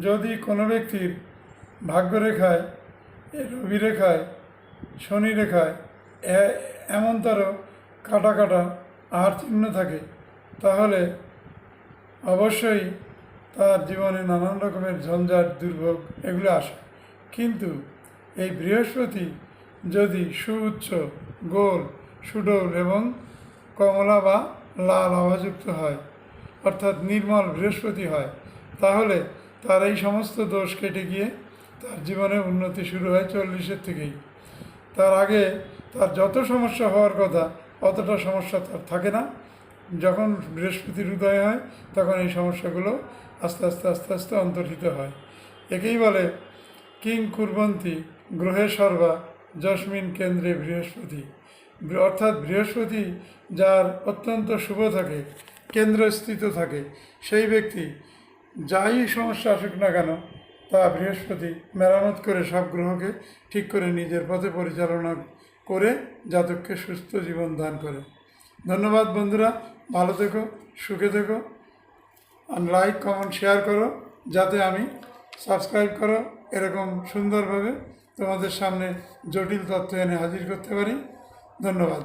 যদি কোনো ব্যক্তির ভাগ্যরেখায় রবি রেখায় শনি রেখায় এমনতর কাটা কাটা আহার চিহ্ন থাকে, তাহলে অবশ্যই তার জীবনে নানান রকমের ঝঞ্ঝাট দুর্ভোগ এগুলো আসে। কিন্তু এই বৃহস্পতি যদি সুউচ্চ, গোল, সুডৌল এবং কমলা বা লাল আভাযুক্ত হয়, অর্থাৎ নির্মল বৃহস্পতি হয়, তাহলে তার এই সমস্ত দোষ কেটে গিয়ে তার জীবনে উন্নতি শুরু হয় 40-এর থেকেই। তার আগে তার যত সমস্যা হওয়ার কথা অতটা সমস্যা তার থাকে না। যখন বৃহস্পতির উদয় হয় তখন এই সমস্যাগুলো আস্তে আস্তে আস্তে আস্তে অন্তর্হিত হয়। একেই বলে কিং কুর্বন্তী গ্রহে সর্বা যস্মিন কেন্দ্রে বৃহস্পতি, অর্থাৎ বৃহস্পতি যার অত্যন্ত শুভ থাকে, কেন্দ্রস্থিত থাকে, সেই ব্যক্তি যাই সমস্যা আসুক না কেন তা বৃহস্পতি মেরামত করে সব গ্রহকে ঠিক করে নিজের পথে পরিচালনা করে জাতককে সুস্থ জীবন দান করে। ধন্যবাদ বন্ধুরা, ভালো থেকো, সুখে থেকো, আর লাইক কমেন্ট শেয়ার করো, যাতে আমি সাবস্ক্রাইব করো এরকম সুন্দরভাবে তোমাদের সামনে জটিল তথ্য এনে হাজির করতে পারি। ধন্যবাদ।